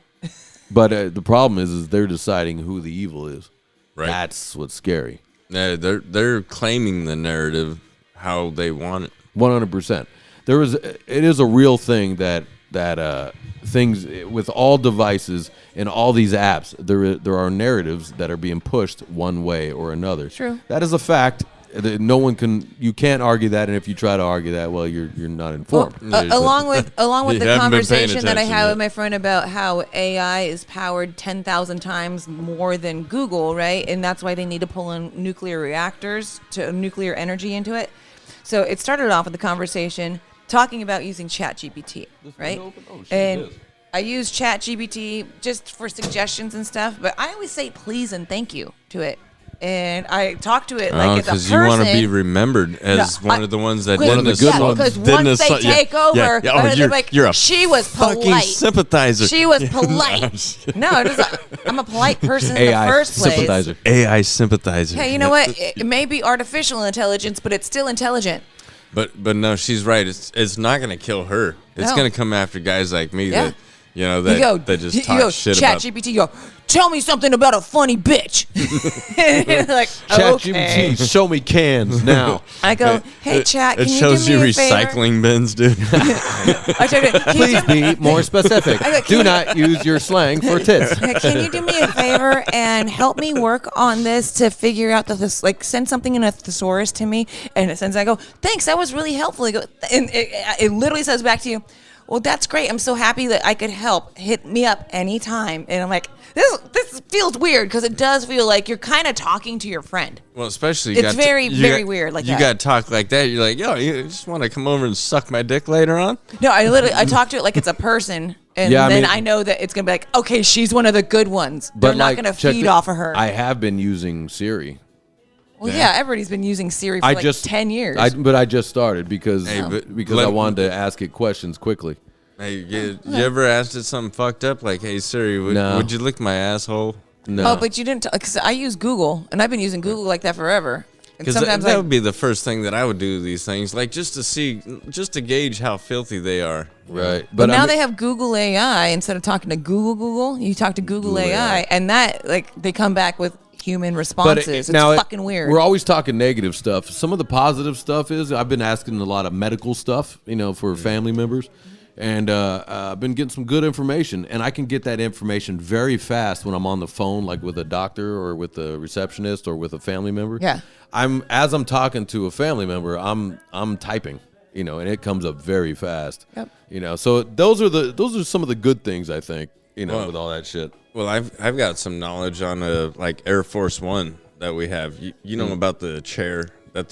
but the problem is they're deciding who the evil is. Right. That's what's scary. They're claiming the narrative how they want it. 100%. It is a real thing that things with all devices and all these apps, there are narratives that are being pushed one way or another. True. That is a fact. You can't argue that, and if you try to argue that, well, you're not informed. Along with You the haven't been paying conversation that I attention had yet. with my friend about how AI is powered 10,000 times more than Google, right? And that's why they need to pull in nuclear reactors to nuclear energy into it. So it started off with the conversation talking about using ChatGPT, right? And I use ChatGPT just for suggestions and stuff, but I always say please and thank you to it. And I talk to it like it's a person. Because you want to be remembered as one of the ones that didn't Because once they take over, they're like, you're a she was fucking polite. sympathizer. She was polite. No, I'm a polite person in the AI first place. sympathizer. AI sympathizer. Hey, you know what? It may be artificial intelligence, but it's still intelligent. But no, she's right. It's not going to kill her. It's No. going to come after guys like me Yeah. that that just talk shit about. ChatGPT, you go, tell me something about a funny bitch. You're like, okay. ChatGPT, show me cans now. I go, hey, Chat, can It you shows do you me a favor? recycling bins, dude. I told it, can you Please be more specific. I go, Do not use your slang for tits. Can you do me a favor and help me work on this to figure out send something in a thesaurus to me? And it sends, I go, thanks, that was really helpful. And it literally says back to you, well, that's great. I'm so happy that I could help. Hit me up anytime. And I'm like, this feels weird because it does feel like you're kind of talking to your friend. Well, especially It's very weird like you that. got to talk like that. You're like, yo, you just want to come over and suck my dick later on? No, I talk to it like it's a person. And Yeah, I then mean- I know that it's going to be like, okay, she's one of the good ones. They're not going to check feed it- off of her. I have been using Siri. Well, yeah, everybody's been using Siri for 10 years. But I just started because Hey, but I wanted to ask it questions quickly. Hey, you ever asked it something fucked up? Like, hey, Siri, No. would you lick my asshole? No. Oh, but you didn't, because I use Google, and I've been using Google like that forever. And Because sometimes that would be the first thing that I would do these things, like just to gauge how filthy they are. Right. But now I mean- they have Google AI instead of talking to Google. You talk to Google AI, and that they come back with human responses. It's fucking weird. We're always talking negative stuff. Some of the positive stuff is I've been asking a lot of medical stuff, for family members. And I've been getting some good information, and I can get that information very fast when I'm on the phone, like with a doctor or with a receptionist or with a family member. Yeah. As I'm talking to a family member, I'm typing, and it comes up very fast. Yep. So those are some of the good things I think, with all that shit. Well, I've got some knowledge on like Air Force One that we have. You know about the chair that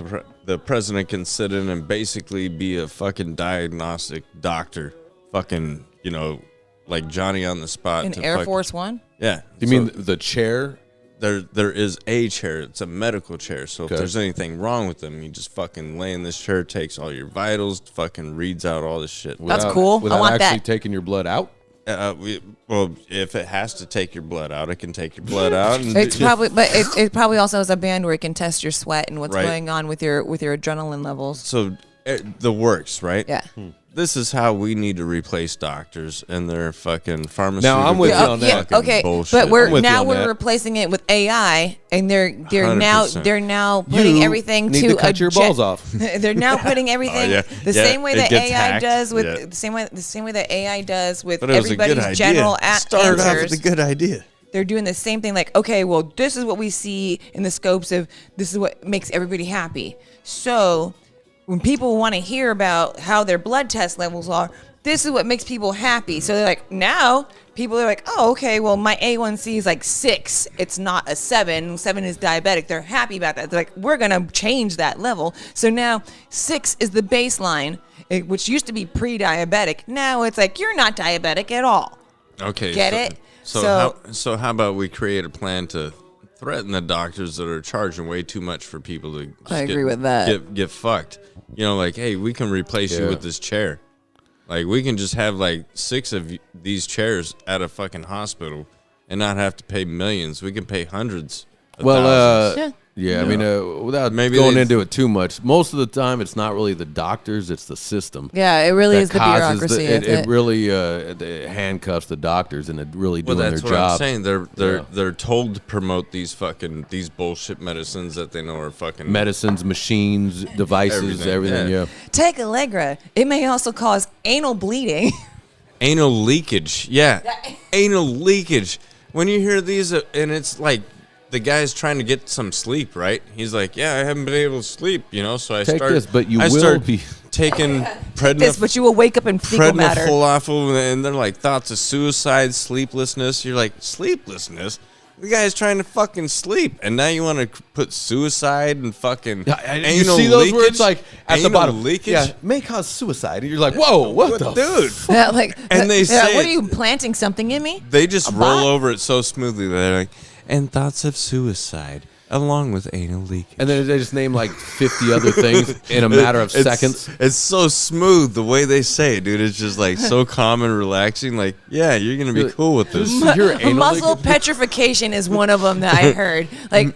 the president can sit in and basically be a fucking diagnostic doctor, fucking like Johnny on the spot. In Air Force One? Yeah. You mean the chair? There is a chair. It's a medical chair. So if there's anything wrong with them, you just fucking lay in this chair, takes all your vitals, fucking reads out all this shit. That's cool. Without I want actually that. taking your blood out? Well, if it has to take your blood out, it can take your blood out. And It's probably, but it probably also has a band where it can test your sweat and what's Right. going on with your adrenaline levels. so the works, right? Yeah. This is how we need to replace doctors and their fucking pharmaceutical. Now, I'm with you on that. fucking Okay, bullshit. but I'm with you now on we're that. replacing it with AI, and they're now 100%. putting You everything need to to cut your balls off. They're now putting everything yeah. the Yeah, same way it that gets AI hacked. does with Yeah. the same way that AI does with But it was a good everybody's idea. general Started off answers. with a good idea. They're doing the same thing. Like, okay, well, this is what we see in the scopes of this is what makes everybody happy. So when people want to hear about how their blood test levels are, this is what makes people happy. So they're like, now people are like, oh, okay, well, my A1C is like 6. It's not a 7. 7 is diabetic. They're happy about that. They're like, we're going to change that level. So now 6 is the baseline, which used to be pre-diabetic. Now it's like, you're not diabetic at all. Okay. Get so, it? So how about we create a plan to threaten the doctors that are charging way too much for people to just I agree with that. Get fucked. You know, like, hey, we can replace you Yeah. with this chair. Like, we can just have like 6 of these chairs at a fucking hospital and not have to pay millions. We can pay hundreds of thousands. Yeah, I mean, without Maybe going they- into it too much, most of the time it's not really the doctors, it's the system. Yeah, it really that is the causes bureaucracy. it of it. really it handcuffs the doctors and it really Well, doing that's their what job. I'm saying. They're told to promote these bullshit medicines that they know are fucking Medicines, machines, devices, everything. yeah. Yeah. Take Allegra. It may also cause anal bleeding. Anal leakage. Yeah. Anal leakage. When you hear these, and it's like the guy's trying to get some sleep, right? He's like, yeah, I haven't been able to sleep, you know, so I Take start. this, but you I will start be- taking This, but you will wake up in fecal matter. prednisolone, and they're like thoughts of suicide, sleeplessness. You're like, sleeplessness? The guy's trying to fucking sleep, and now you want to put suicide and fucking You anal see those leakage? where it's like at the Anal bottom, leakage? yeah, may cause suicide, and you're like, whoa, what the dude? Yeah, like, And they yeah, say what it- are you planting something in me? They just A roll bot? over it so smoothly that they're like, and thoughts of suicide along with anal leakage. And then they just name like 50 other things in a matter of seconds. It's so smooth the way they say it, dude. It's just like so calm and relaxing. Like, yeah, you're gonna be cool with this. Your anal Muscle leakage? petrification is one of them that I heard. Like,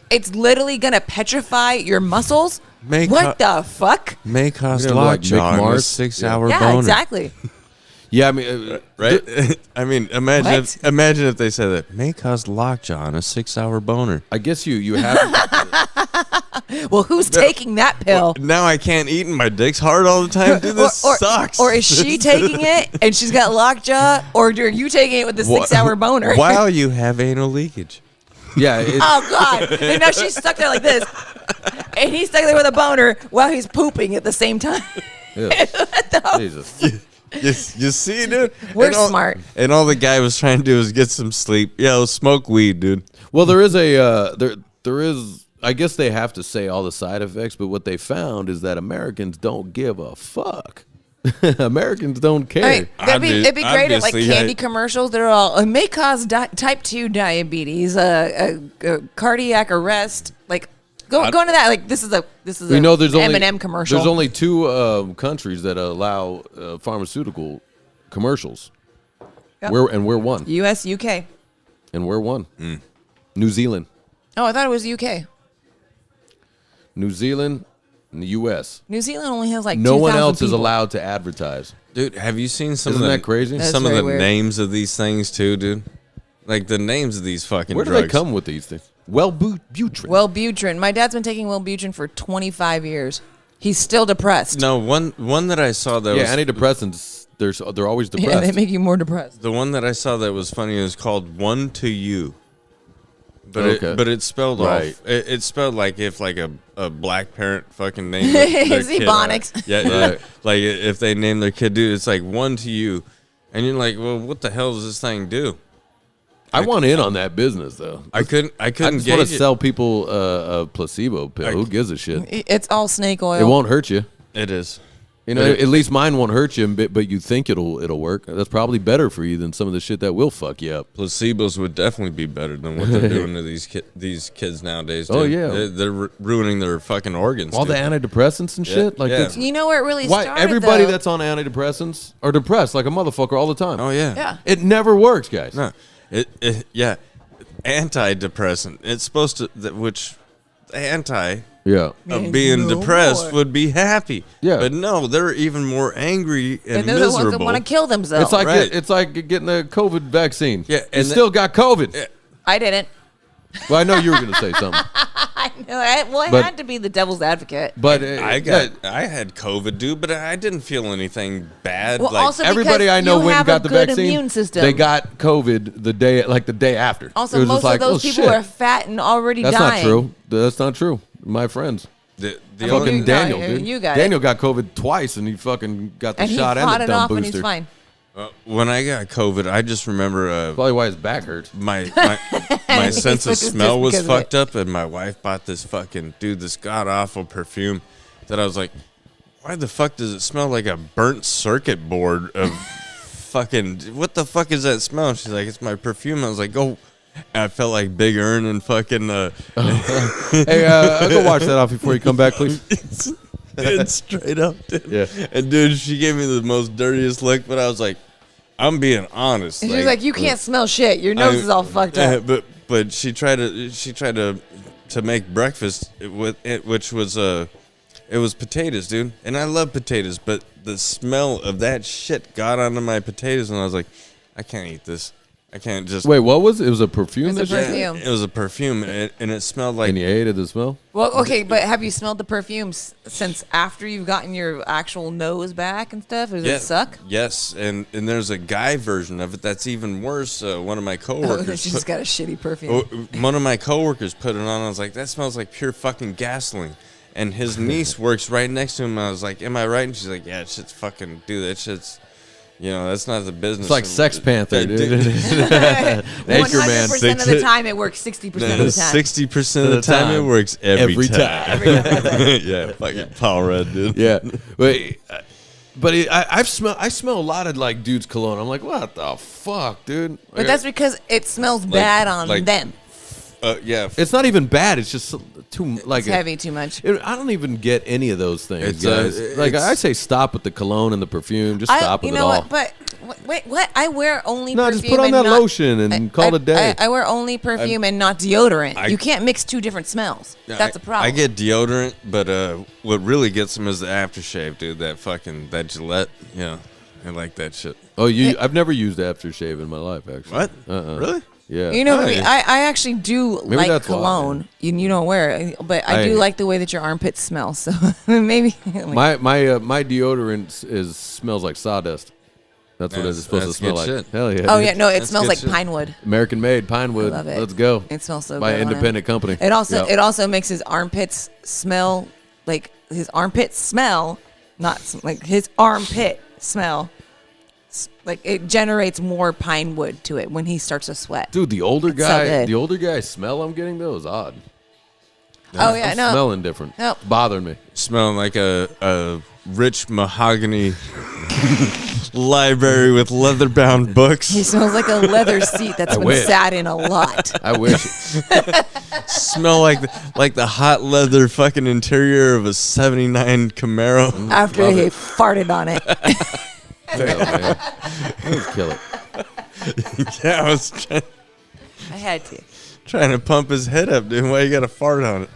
it's literally gonna petrify your muscles. May What the fuck? May cause You're gonna be like lockjaw Mick in a Mars? 6-hour Yeah, boner. exactly. Yeah, I mean, Right? I mean, imagine What? imagine if they said that may cause lockjaw in a 6-hour boner. I guess you have. Well, who's taking that pill? Now I can't eat and my dick's hard all the time. Dude, this sucks. Or is she taking it and she's got lockjaw, or are you taking it with the 6-hour boner? While you have anal leakage. Yeah, it's, Oh God! And now she's stuck there like this, and he's stuck there with a boner while he's pooping at the same time. Jesus. You see, dude? We're And all- smart. And all the guy was trying to do was get some sleep. Yeah, smoke weed, dude. Well, there is a there is. I guess they have to say all the side effects, but what they found is that Americans don't give a fuck. Americans don't care. I mean, it'd be great at like Obviously, candy yeah. commercials. They're all it may cause type 2 diabetes, cardiac arrest. Like go into that. Like this is a We know there's M&M only commercial. There's only 2 countries that allow pharmaceutical commercials. Yep. We're one, U.S., UK. and we're one. New Zealand, Oh, I thought it was UK. New Zealand, and the U.S. New Zealand only has like No one 2,000 else is people. allowed to advertise. Dude, have you seen some Isn't of the that crazy? That's some of very the weird. names of these things too, dude? Like the names of these fucking Where do drugs. they come with these things? Wellbutrin. Wellbutrin. My dad's been taking Wellbutrin for 25 years. He's still depressed. No, one that I saw that yeah, was antidepressants. They're always depressed. Yeah, they make you more depressed. the one that I saw that was funny is called One to You. But Okay. it's spelled Right. off. It's spelled like if like a black parent fucking named their It's kid. Ebonics. Yeah, Right. like if they name their kid, dude, it's like One to You, and you're like, well, what the hell does this thing do? I want in on that business though. I couldn't I just want gauge to it. sell people a placebo pill. Who gives a shit? It's all snake oil. It won't hurt you. It is. You know, at least mine won't hurt you, but you think it'll work. That's probably better for you than some of the shit that will fuck you up. Placebos would definitely be better than what they're doing to these kids nowadays. Dude. Oh, yeah. They're ruining their fucking organs. All the antidepressants and shit. Like that's, You know where it really why started, everybody though? that's on antidepressants are depressed like a motherfucker all the time. Oh yeah. Yeah. It never works, guys. No. Yeah. Antidepressant. It's supposed to which anti Yeah. of being no depressed more. would be happy. Yeah. But no, they're even more angry and And they're the ones that miserable. want to kill themselves. It's like Right. it's like getting the COVID vaccine. Yeah, you and still got COVID. I didn't. Well, I know you were going to say something, I know. I But- had to be the devil's advocate. but I had COVID, dude, but I didn't feel anything bad. Well, like, also everybody because I know you went and have got a the good vaccine. immune system. They got COVID the day after. Also, It was most just like, of those oh, people shit. are fat and already That's dying. not true. That's not true. My friends. the mean, only, Fucking you- Daniel, no, dude. you got Daniel got COVID twice, and he fucking got the And he shot and fought the it dumb off, booster. and he's fine. when I got COVID, I just remember Probably why his back hurts. my sense of Just smell was because of it. fucked up, and my wife bought this god awful perfume that I was like, why the fuck does it smell like a burnt circuit board of fucking what the fuck is that smell? And she's like, it's my perfume. I was like, oh. And I felt like Big Earn and fucking Hey, go watch that off before you come back, please. dude, straight up, dude. Yeah. And dude, she gave me the most dirtiest look, but I was like, I'm being honest. And she's like, you can't smell shit. Your nose is all fucked up. But she tried to make breakfast with it, which was it was potatoes, dude. And I love potatoes, but the smell of that shit got onto my potatoes, and I was like, I can't eat this. I can't just Wait, what was it? It was a perfume? It was a that you- perfume. It was a perfume, and it smelled like And you ate it, the smell? Well, okay, but have you smelled the perfumes since after you've gotten your actual nose back and stuff? Does it suck? Yes, and there's a guy version of it that's even worse. One of my Oh, coworkers. she just got a shitty perfume. One of my coworkers put it on. I was like, that smells like pure fucking gasoline. And his niece works right next to him. I was like, am I right? And she's like, yeah, shit's fucking, dude, that shit's, that's not the business. It's like Sex Panther, dude. Nature 100% Man. of the time it works 60% of the time. 60% of the time it works every time. Yeah, fucking Paul Rudd, dude. Yeah, but I smell a lot of like dudes cologne. I'm like, what the fuck, dude? But that's because it smells bad on like- them. Yeah. It's not even bad. It's just too like It's heavy too much. I don't even get any of those things, It's, guys. Like it's- I say, stop with the cologne and the perfume. Just stop with you it know all. what? But wait, what? I wear only No, perfume. just put on and that not- lotion and call it a day. I wear only perfume and not deodorant. You can't mix two different smells. That's a problem. I get deodorant, but what really gets them is the aftershave, dude. That Gillette. Yeah, I like that shit. Oh, I've never used aftershave in my life, actually. What? Uh-uh. Really? Yeah. You know what I Oh, mean? yeah. I actually do Maybe like that's why. cologne. You don't wear it, but I do like the way that your armpits smell. So maybe my deodorant smells like sawdust. That's what it's supposed to That's smell good like. shit. Hell yeah. Oh dude. yeah, no, it That's smells good like shit. pine wood. American made pine wood. I love it. Let's go. It smells so By good. an on independent company. It also Yep. it also makes his armpits smell like his armpit smell, not like his armpit smell. Like it generates more pine wood to it when he starts to sweat. Dude, the older It's so guy, good. the older guy smell I'm getting though is odd. Oh yeah, I'm no. smelling different. No. It's bothering me. Smelling like a rich mahogany library with leather-bound books. He smells like a leather seat that's I been wish. sat in a lot. I wish. Smell like the hot leather fucking interior of a '79 Camaro. After Love he it. farted on it. Hell, man. Let's kill it. Yeah, I was I had to. trying to pump his head up, dude. Why you got to fart on it?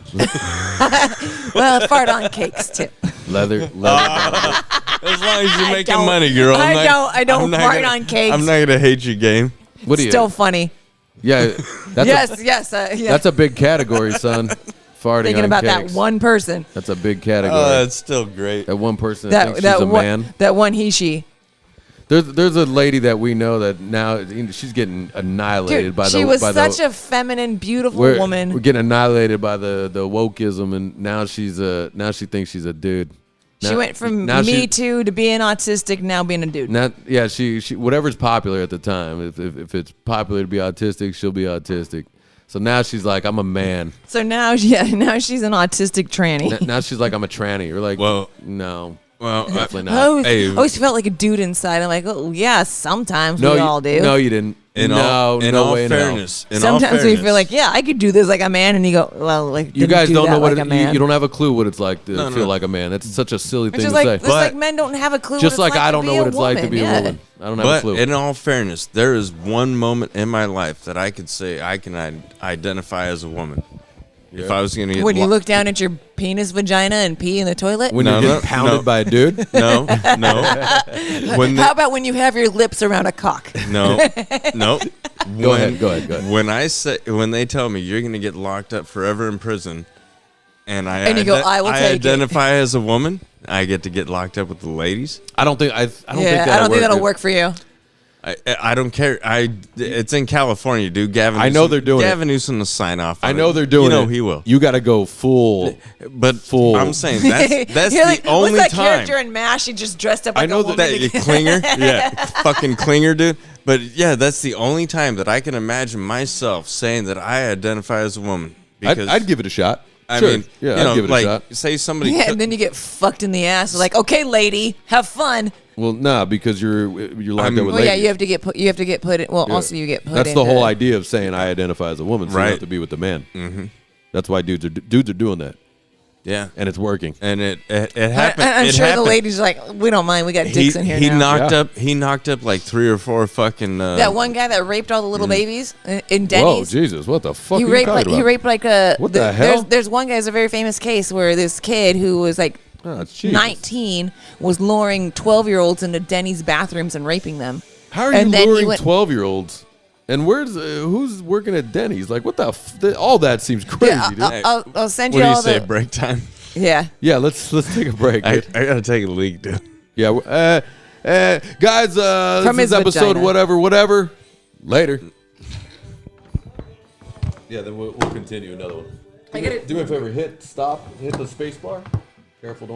Well, fart on cakes too. Leather. As long as you're making don't. money, girl. I don't I'm not fart gonna- on cakes. I'm not gonna hate your game. What do you? Still funny. Yeah. That's Yes. That's a big category, son. Farting Thinking on about cakes. that one person. That's a big category. Oh, that's still great. that one person that thinks That she's a one. man. That one he she. There's a lady that we know that now she's getting annihilated Dude, by the. she was by such the, a feminine, beautiful we're woman. getting annihilated by the wokeism, and now she thinks she's a dude. She Now- went from now Me she- Too to being autistic, now being a dude. Not yeah, she whatever's popular at the time. If it's popular to be autistic, she'll be autistic. So now she's like, I'm a man. So now she's an autistic tranny. Now she's like, I'm a tranny. You're like, Well- no. Well, Definitely I not. always felt like a dude inside. I'm like, oh yeah, sometimes we all do. No, you didn't. in no, all, in no all way in hell. fairness, in all Sometimes we fairness, feel like, yeah, I could do this like a man, and you go, well, like You didn't guys do don't that know what like a you man. don't have a clue what it's like to No, feel no. like a man. That's such a silly It's thing just to like say. it's like men don't have a clue. Just what like it's like I don't to know be what it's like to woman. be Yeah. a woman. I don't have a But clue. in all fairness, there is one moment in my life that I could say I can identify as a woman. If I was going to get When you look down at your penis, vagina, and pee in the toilet. when No, you're getting no, pounded no. by a dude. no, when How about when you have your lips around a cock? no, no. Go ahead. When they tell me you're going to get locked up forever in prison, and And you go, "I will take it." identify as a woman, I get to get locked up with the ladies. I don't think think I don't think that'll work for you. I don't care. It's in California, dude. Gavin. I know they're doing it. Gavin Newsom will sign off. I on know it. they're doing You know it. he will. You got to go full. But Full. I'm saying that's You're the like, only what's that time. character in MASH? He just dressed up like I know a that woman. That Klinger, yeah, fucking Klinger, dude. But yeah, that's the only time that I can imagine myself saying that I identify as a woman. Because I'd give it a shot. I Sure. mean, yeah, you know, I'd give it like a shot. say somebody. Yeah, and then you get fucked in the ass. Like, okay, lady, have fun. Well, nah, because you're locked I'm- up with Well, yeah, ladies. you have to get put. You have to get put in. Well, Yeah. also you get put. That's the into- whole idea of saying I identify as a woman. So you Right. have to be with the man. Mm-hmm. That's why dudes are doing that, Yeah, and it's working. and it happened. I'm it sure happened. the ladies are like, we don't mind. We got dicks in here he now. knocked Yeah. up. He knocked up like 3 or 4 fucking. That one guy that raped all the little babies in Whoa, Denny's. Jesus, what the fuck He are you raped talking like about? he raped like a. What the hell? There's one guy. There's a very famous case where this kid who was like Oh, Jesus. 19 was luring 12-year-olds into Denny's bathrooms and raping them. How are you And then he luring went- 12-year-olds? And who's working at Denny's? Like, what the? All that seems crazy, Yeah, dude. I'll send What you do you all say? the. Break time. Yeah. Yeah, let's take a break. I dude. gotta take a leak, dude. Yeah, guys, From this is his episode vagina. whatever. Later. Yeah, then we'll continue another one. I gotta- Do me a favor, hit stop, hit the space bar. Careful, don't.